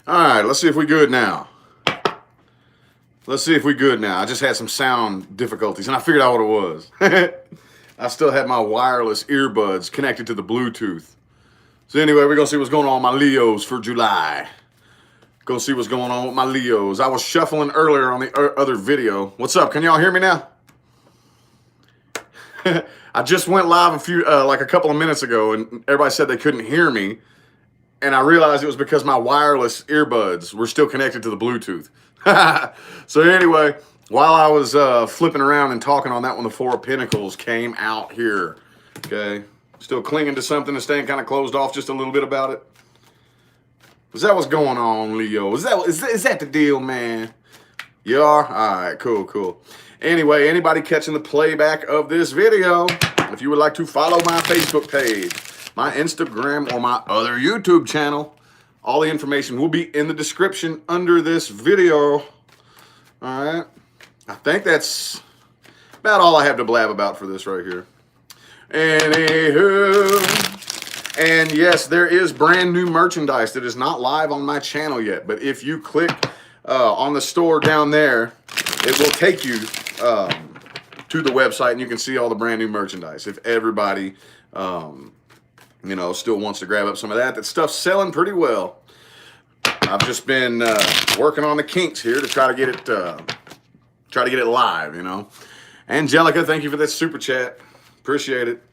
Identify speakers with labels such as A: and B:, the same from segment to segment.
A: All right, let's see if we good now. Let's see if we good now. I just had some sound difficulties, and I figured out what it was. I still had my wireless earbuds connected to the Bluetooth. So anyway, we're going to see what's going on with my Leos for July. Go see what's going on with my Leos. I was shuffling earlier on the other video. What's up? Can y'all hear me now? I just went live a couple of minutes ago, and everybody said they couldn't hear me. And I realized it was because my wireless earbuds were still connected to the Bluetooth. So anyway, while I was flipping around and talking on that one, the Four of Pentacles came out here. Okay, still clinging to something and staying kind of closed off just a little bit about it. Is that what's going on, Leo? Is that the deal, man? You are? All right, cool. Anyway, anybody catching the playback of this video, if you would like to follow my Facebook page, my Instagram, or my other YouTube channel, all the information will be in the description under this video. All right. I think that's about all I have to blab about for this right here. Anywho. And yes, there is brand new merchandise that is not live on my channel yet. But if you click on the store down there, it will take you to the website, and you can see all the brand new merchandise. If everybody, still wants to grab up some of that stuff's selling pretty well. I've just been working on the kinks here to try to get it live. Angelica, thank you for that super chat. Appreciate it.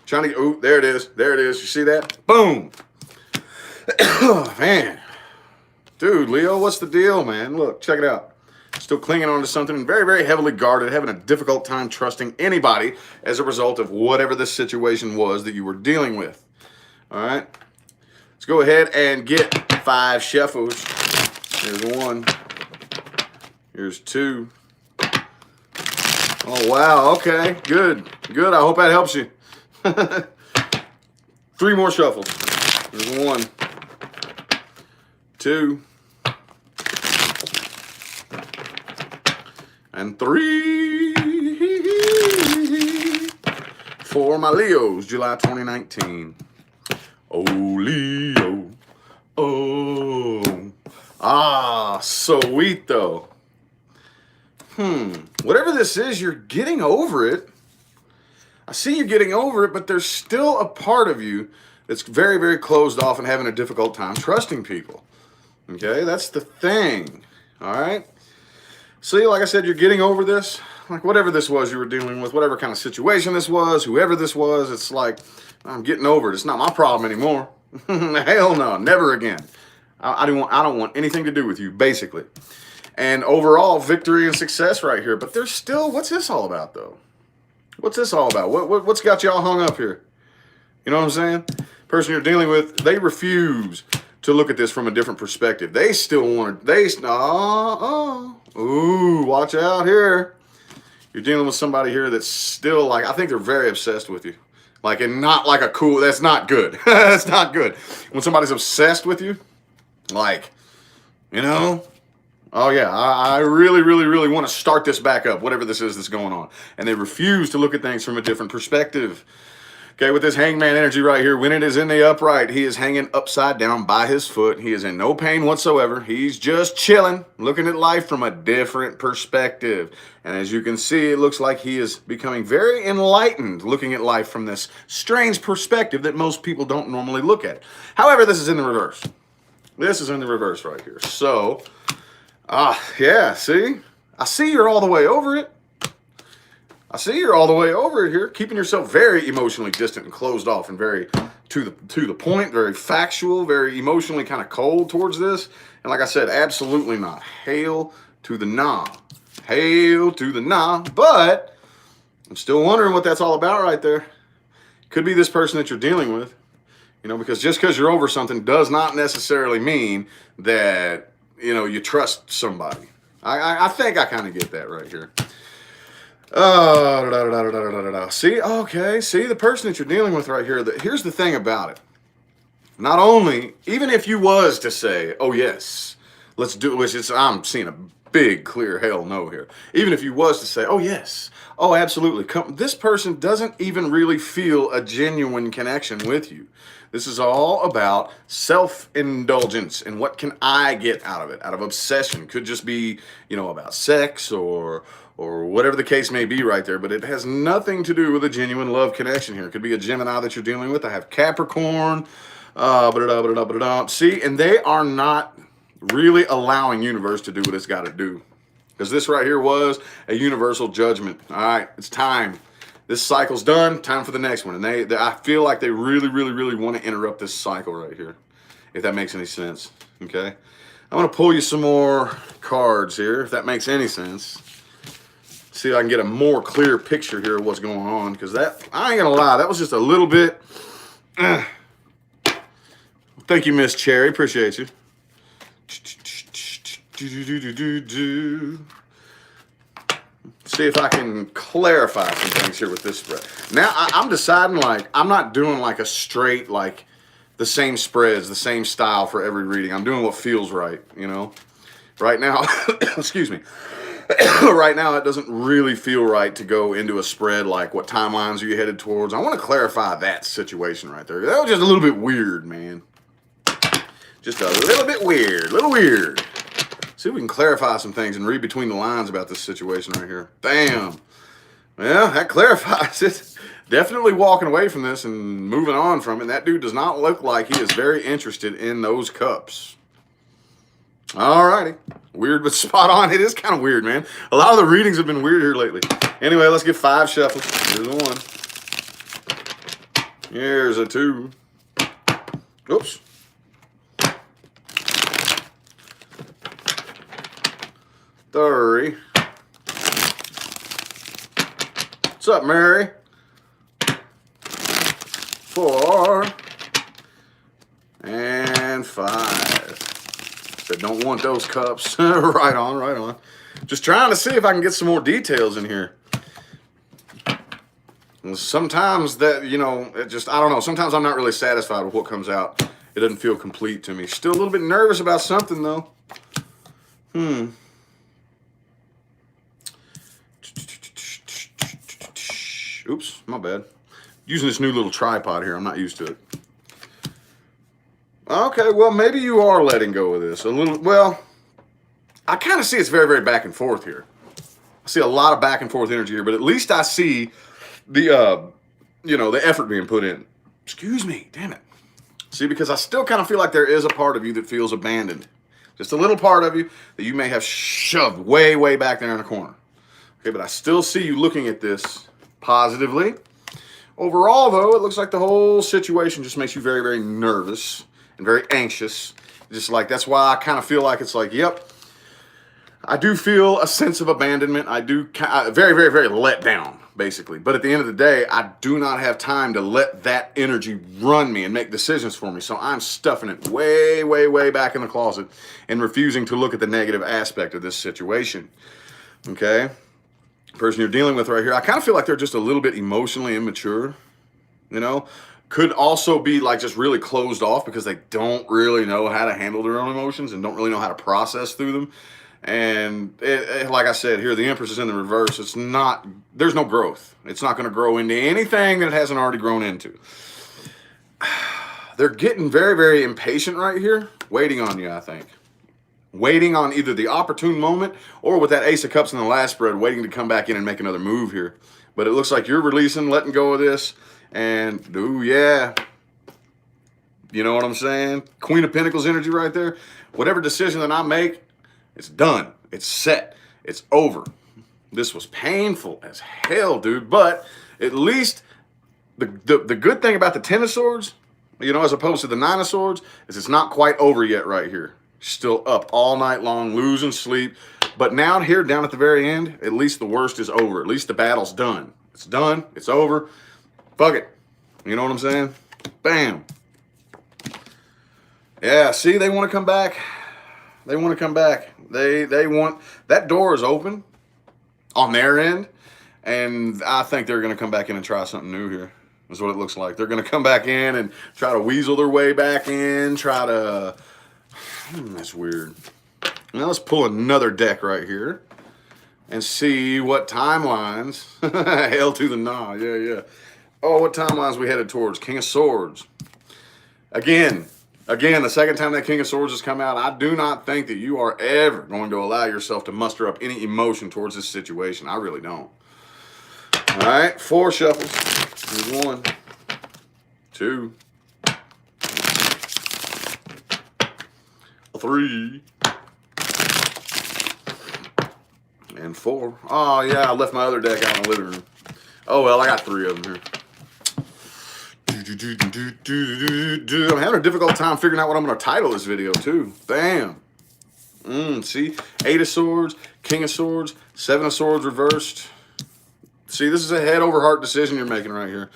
A: Trying to get, oh, there it is. You see that? Boom. Man. Dude, Leo, what's the deal, man? Look, check it out. Still clinging on to something, very, very heavily guarded, having a difficult time trusting anybody as a result of whatever the situation was that you were dealing with. All right. Let's go ahead and get 5 shuffles. Here's 1. Here's 2. Oh, wow. Okay. Good. I hope that helps you. 3 more shuffles. Here's 1. 2. And 3 for my Leos, July 2019. Oh, Leo. Oh. Ah, sweet though. Whatever this is, you're getting over it. I see you getting over it, but there's still a part of you that's very, very closed off and having a difficult time trusting people. Okay, that's the thing. All right. See, like I said, you're getting over this. Like whatever this was you were dealing with, whatever kind of situation this was, whoever this was, it's like, I'm getting over it. It's not my problem anymore. Hell no, never again. I don't want anything to do with you, basically. And overall, victory and success right here. But there's still, what's this all about, though? What's this all about? What's got y'all hung up here? You know what I'm saying? Person you're dealing with, they refuse to look at this from a different perspective. They still want to, ooh, watch out here. You're dealing with somebody here that's still like, I think they're very obsessed with you. Like, and not like a cool, that's not good. That's not good. When somebody's obsessed with you, like, oh yeah, I really, really, really want to start this back up, whatever this is that's going on. And they refuse to look at things from a different perspective. Okay, with this hangman energy right here, when it is in the upright, he is hanging upside down by his foot. He is in no pain whatsoever. He's just chilling, looking at life from a different perspective. And as you can see, it looks like he is becoming very enlightened, looking at life from this strange perspective that most people don't normally look at. However, this is in the reverse. This is in the reverse right here. So, yeah, see? I see you're all the way over it. I see you're all the way over here, keeping yourself very emotionally distant and closed off and very to the point, very factual, very emotionally kind of cold towards this. And like I said, absolutely not. Hail to the nah. Hail to the nah. But I'm still wondering what that's all about right there. Could be this person that you're dealing with. Because just because you're over something does not necessarily mean that, you trust somebody. I think I kind of get that right here. See, okay, see the person that you're dealing with right here. Here's the thing about it. Not only, even if you was to say, oh yes, let's do it, which is, I'm seeing a big clear hell no here. Even if you was to say, oh yes, oh absolutely, this person doesn't even really feel a genuine connection with you. This is all about self-indulgence and what can I get out of it, out of obsession. Could just be, about sex or whatever the case may be right there, but it has nothing to do with a genuine love connection here. It could be a Gemini that you're dealing with. I have Capricorn, see, and they are not really allowing universe to do what it's got to do. Because this right here was a universal judgment. All right, it's time. This cycle's done. Time for the next one. And I feel like they really, really, really want to interrupt this cycle right here, if that makes any sense. Okay, I'm going to pull you some more cards here, if that makes any sense. See if I can get a more clear picture here of what's going on. Because that, I ain't going to lie, that was just a little bit. Thank you, Miss Cherry. Appreciate you. See if I can clarify some things here with this spread. Now I'm deciding, like, I'm not doing like a straight, like the same spreads, the same style for every reading. I'm doing what feels right, Right now, excuse me. Right now, it doesn't really feel right to go into a spread like what timelines are you headed towards. I want to clarify that situation right there. That was just a little bit weird, man. Just a little bit weird, See if we can clarify some things and read between the lines about this situation right here. Bam. Well, that clarifies it. Definitely walking away from this and moving on from it. That dude does not look like he is very interested in those cups. Alrighty. Weird but spot on. It is kind of weird, man. A lot of the readings have been weird here lately. Anyway, let's get 5 shuffles. Here's a 1. Here's a 2. Oops. 3. What's up, Mary? 4. And 5. Said don't want those cups. Right on. Just trying to see if I can get some more details in here. And sometimes that, I don't know. Sometimes I'm not really satisfied with what comes out. It doesn't feel complete to me. Still a little bit nervous about something, though. Oops, my bad. Using this new little tripod here. I'm not used to it. Okay, well, maybe you are letting go of this. A little, well, I kind of see it's very, very back and forth here. I see a lot of back and forth energy here, but at least I see the, the effort being put in. Excuse me, damn it. See, because I still kind of feel like there is a part of you that feels abandoned. Just a little part of you that you may have shoved way, way back there in the corner. Okay, but I still see you looking at this positively. Overall, though, it looks like the whole situation just makes you very, very nervous and very anxious. Just like, that's why I kind of feel like it's like, yep, I do feel a sense of abandonment. I do very, very, very let down, basically. But at the end of the day, I do not have time to let that energy run me and make decisions for me. So I'm stuffing it way, way, way back in the closet and refusing to look at the negative aspect of this situation. Okay? Person you're dealing with right here, I kind of feel like they're just a little bit emotionally immature, could also be like just really closed off because they don't really know how to handle their own emotions and don't really know how to process through them. And like I said here, the Empress is in the reverse. There's no growth. It's not going to grow into anything that it hasn't already grown into. They're getting very, very impatient right here, waiting on you, I think. Waiting on either the opportune moment or with that Ace of Cups in the last spread, waiting to come back in and make another move here. But it looks like you're releasing, letting go of this. And, ooh, yeah. You know what I'm saying? Queen of Pentacles energy right there. Whatever decision that I make, it's done. It's set. It's over. This was painful as hell, dude. But at least the good thing about the Ten of Swords, as opposed to the Nine of Swords, is it's not quite over yet right here. Still up all night long, losing sleep. But now here, down at the very end, at least the worst is over. At least the battle's done. It's done. It's over. Fuck it. You know what I'm saying? Bam. Yeah, see, they want to come back. They want to come back. They want, that door is open on their end. And I think they're going to come back in and try something new here. That's what it looks like. They're going to come back in and try to weasel their way back in, that's weird. Now let's pull another deck right here and see what timelines. Hell to the nah, yeah. Oh, what timelines we headed towards? King of Swords. Again, the second time that King of Swords has come out, I do not think that you are ever going to allow yourself to muster up any emotion towards this situation. I really don't. All right, 4 shuffles. Here's 1, 2, 3, and 4. Oh, yeah, I left my other deck out in the living room. Oh, well, I got 3 of them here. I'm having a difficult time figuring out what I'm going to title this video, too. Damn. See? 8 of Swords, King of Swords, 7 of Swords reversed. See, this is a head over heart decision you're making right here.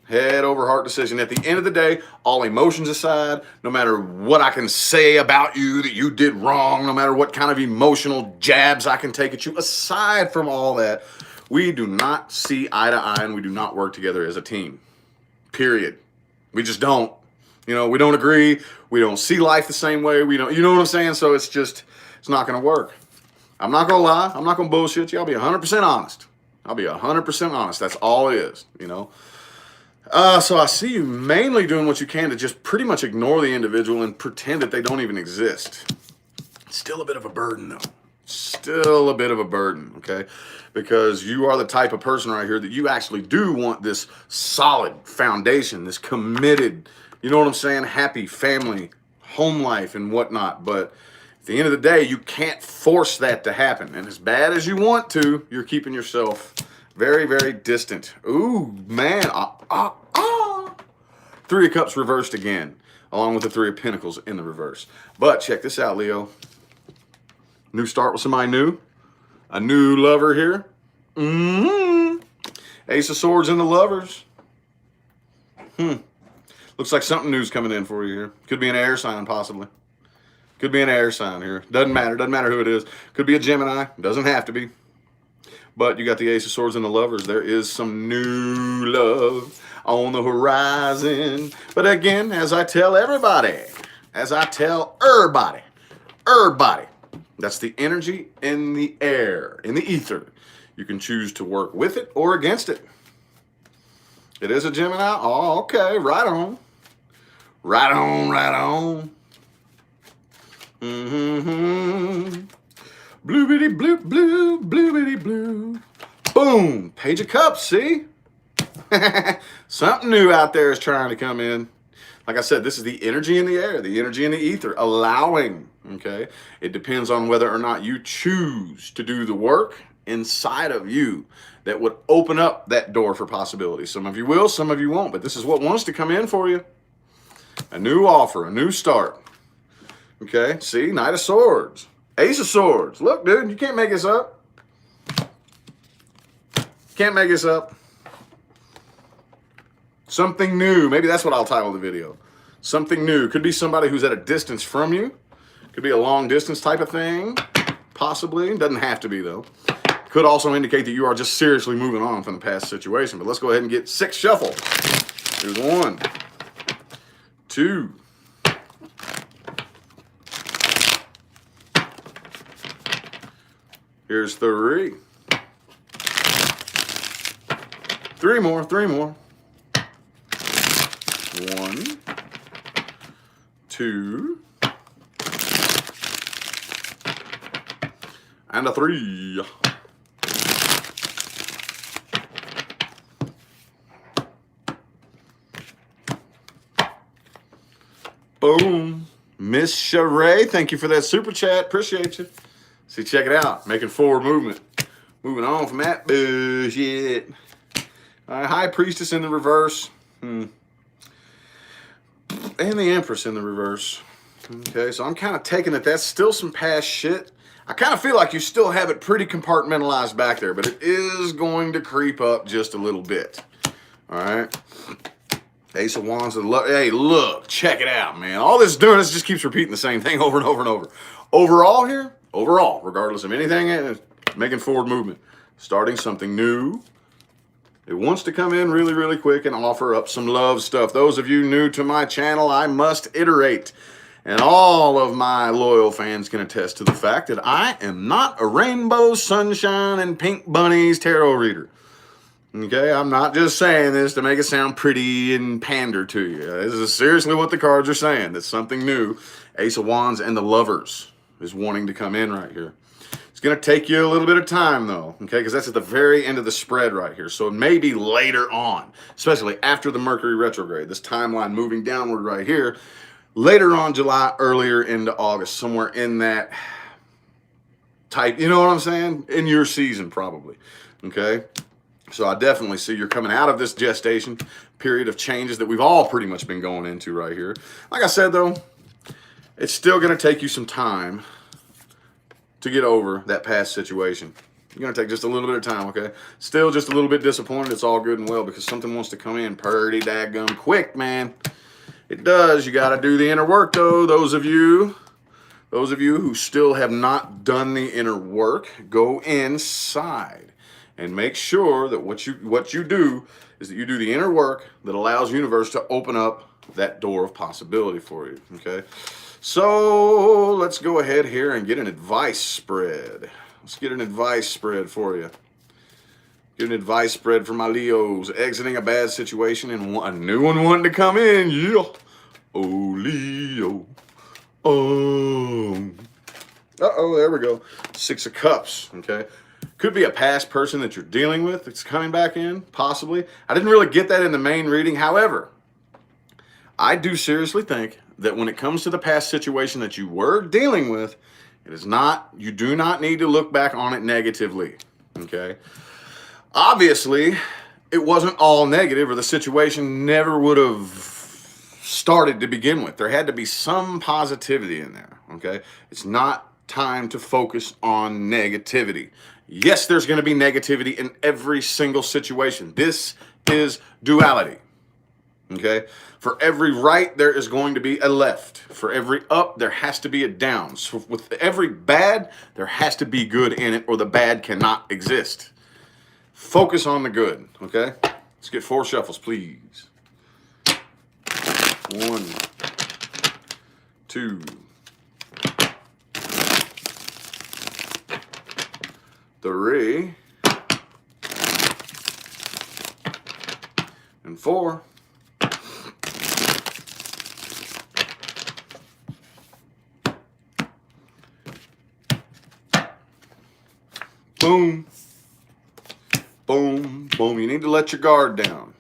A: Head over heart decision. At the end of the day, all emotions aside, no matter what I can say about you that you did wrong, no matter what kind of emotional jabs I can take at you, aside from all that, we do not see eye to eye and we do not work together as a team. Period. We just don't. You know, we don't agree. We don't see life the same way. We don't, you know what I'm saying? So it's not going to work. I'm not going to lie. I'm not going to bullshit you. I'll be 100% honest. I'll be 100% honest. That's all it is, you know. So I see you mainly doing what you can to just pretty much ignore the individual and pretend that they don't even exist. Still a bit of a burden, though. Still a bit of a burden, okay? Because you are the type of person right here that you actually do want this solid foundation, this committed, you know what I'm saying, happy family, home life and whatnot. But at the end of the day, you can't force that to happen. And as bad as you want to, you're keeping yourself very, very distant. Ooh, man. 3 of Cups reversed again, along with the 3 of Pentacles in the reverse. But check this out, Leo. New start with somebody new. A new lover here. Ace of Swords in the lovers. Looks like something new's coming in for you here. Could be an air sign, possibly. Could be an air sign here. Doesn't matter. Doesn't matter who it is. Could be a Gemini. Doesn't have to be. But you got the Ace of Swords and the lovers. There is some new love on the horizon. But again, as I tell everybody, that's the energy in the air, in the ether. You can choose to work with it or against it. It is a Gemini? Oh, okay. Right on. Right on, right on. Blue bitty blue, blue, blue bitty blue. Boom. Page of Cups, see? Something new out there is trying to come in. Like I said, this is the energy in the air, the energy in the ether, allowing, okay? It depends on whether or not you choose to do the work inside of you that would open up that door for possibilities. Some of you will, some of you won't, but this is what wants to come in for you. A new offer, a new start. Okay, see, Knight of Swords, Ace of Swords. Look, dude, you can't make this up. Can't make this up. Something new. Maybe that's what I'll title the video. Something new. Could be somebody who's at a distance from you. Could be a long distance type of thing. Possibly. Doesn't have to be, though. Could also indicate that you are just seriously moving on from the past situation. But let's go ahead and get 6 shuffle. Here's 1, 2, 3. 3 more. 1, 2, and a 3. Boom. Miss Sheree, thank you for that super chat. Appreciate you. See, check it out. Making forward movement. Moving on from that bullshit. All right, High Priestess in the reverse. And the Empress in the reverse. Okay, so I'm kind of taking it that's still some past shit. I kind of feel like you still have it pretty compartmentalized back there, but it is going to creep up just a little bit. All right. Ace of Wands. Hey, look, check it out, man. All this doing is just keeps repeating the same thing over and over and over. Overall here, regardless of anything, making forward movement. Starting something new. It wants to come in really, really quick and offer up some love stuff. Those of you new to my channel, I must iterate. And all of my loyal fans can attest to the fact that I am not a rainbow, sunshine, and pink bunnies tarot reader. Okay, I'm not just saying this to make it sound pretty and pander to you. This is seriously what the cards are saying. That's something new. Ace of Wands and the Lovers is wanting to come in right here. It's going to take you a little bit of time, though, okay, because that's at the very end of the spread right here. So it may be later on, especially after the Mercury retrograde, this timeline moving downward right here, later on July, earlier into August, somewhere in that type, you know what I'm saying? In your season, probably, okay? So I definitely see you're coming out of this gestation period of changes that we've all pretty much been going into right here. Like I said, though, it's still going to take you some time to get over that past situation. You're going to take just a little bit of time, okay? Still just a little bit disappointed. It's all good and well because something wants to come in pretty daggum quick, man. It does. You got to do the inner work, though. Those of you who still have not done the inner work, go inside and make sure that what you do is that you do the inner work that allows universe to open up that door of possibility for you, okay? So let's go ahead here and get an advice spread. Let's get an advice spread for you. Get an advice spread for my Leos exiting a bad situation and a new one wanting to come in. Yeah. Oh, Leo. Oh. Uh-oh, there we go. 6 of Cups, okay? Could be a past person that you're dealing with that's coming back in, possibly. I didn't really get that in the main reading. However, I do seriously think that when it comes to the past situation that you were dealing with, you do not need to look back on it negatively, okay? Obviously, it wasn't all negative or the situation never would have started to begin with. There had to be some positivity in there, okay? It's not time to focus on negativity. Yes, there's going to be negativity in every single situation. This is duality. Okay? For every right, there is going to be a left. For every up, there has to be a down. So with every bad, there has to be good in it, or the bad cannot exist. Focus on the good, okay? Let's get 4 shuffles, please. 1, 2, 3, and 4. Boom. Boom. Boom. You need to let your guard down.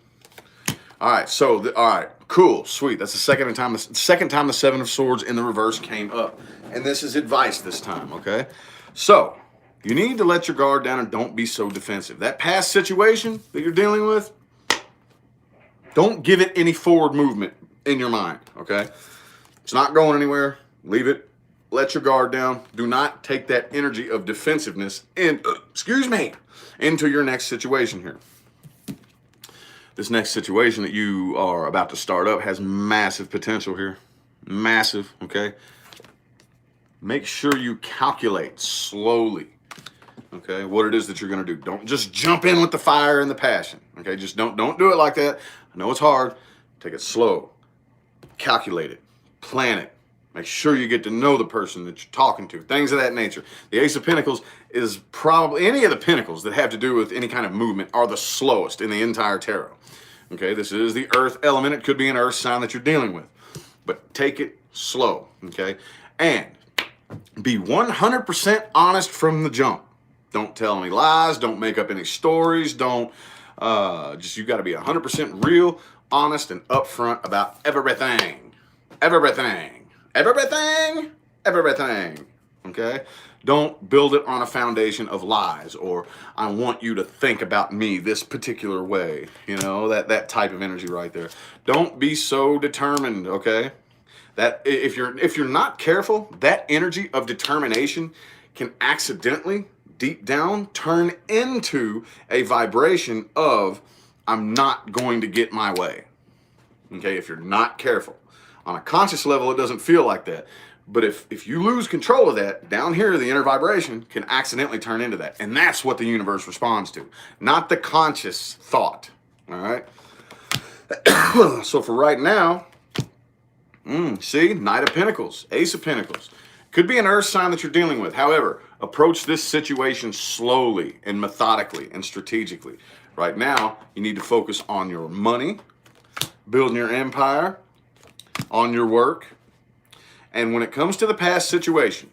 A: All right. So, all right. Cool. Sweet. That's the second time the 7 of Swords in the reverse came up. And this is advice this time, okay? So, you need to let your guard down and don't be so defensive. That past situation that you're dealing with, don't give it any forward movement in your mind, okay? It's not going anywhere. Leave it. Let your guard down. Do not take that energy of defensiveness into your next situation here. This next situation that you are about to start up has massive potential here. Massive, okay? Make sure you calculate slowly, okay, what it is that you're going to do. Don't just jump in with the fire and the passion, okay? Just don't do it like that. I know it's hard. Take it slow. Calculate it. Plan it. Make sure you get to know the person that you're talking to. Things of that nature. The Ace of Pentacles is probably, any of the pentacles that have to do with any kind of movement are the slowest in the entire tarot. Okay, this is the earth element. It could be an earth sign that you're dealing with. But take it slow, okay? And be 100% honest from the jump. Don't tell any lies. Don't make up any stories. Don't, you got to be 100% real, honest, and upfront about everything. Everything. Everything, everything, okay? Don't build it on a foundation of lies or I want you to think about me this particular way, you know, that type of energy right there. Don't be so determined, okay? That if you're not careful, that energy of determination can accidentally, deep down, turn into a vibration of I'm not going to get my way, okay, if you're not careful. On a conscious level, it doesn't feel like that. But if you lose control of that, down here, the inner vibration can accidentally turn into that. And that's what the universe responds to, not the conscious thought. All right? So for right now, See, Knight of Pentacles, Ace of Pentacles. Could be an earth sign that you're dealing with. However, approach this situation slowly and methodically and strategically. Right now, you need to focus on your money, building your empire, on your work. And when it comes to the past situation,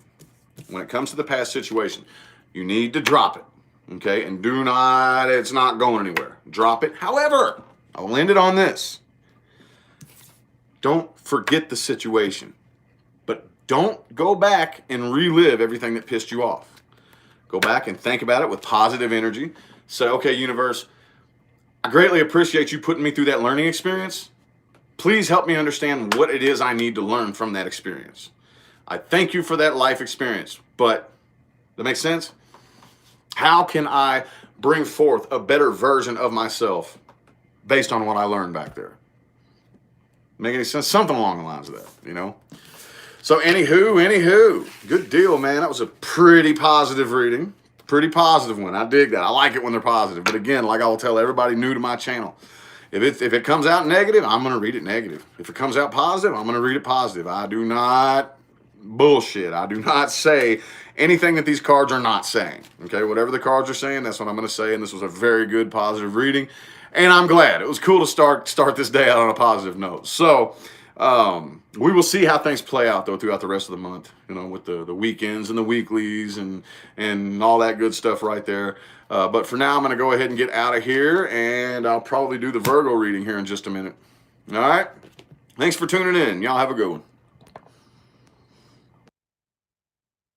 A: you need to drop it. Okay? And it's not going anywhere. Drop it. However, I'll end it on this. Don't forget the situation, but don't go back and relive everything that pissed you off. Go back and think about it with positive energy. Say, okay, universe, I greatly appreciate you putting me through that learning experience. Please help me understand what it is I need to learn from that experience. I thank you for that life experience, but that makes sense? How can I bring forth a better version of myself based on what I learned back there? Make any sense? Something along the lines of that, you know? So anywho, good deal, man. That was a pretty positive reading. Pretty positive one. I dig that. I like it when they're positive. But again, like I will tell everybody new to my channel, if it comes out negative, I'm going to read it negative. If it comes out positive, I'm going to read it positive. I do not bullshit. I do not say anything that these cards are not saying. Okay, whatever the cards are saying, that's what I'm going to say. And this was a very good positive reading. And I'm glad. It was cool to start this day out on a positive note. So we will see how things play out, though, throughout the rest of the month, you know, with the weekends and the weeklies and all that good stuff right there. But for now, I'm going to go ahead and get out of here, and I'll probably do the Virgo reading here in just a minute. All right? Thanks for tuning in. Y'all have a good one.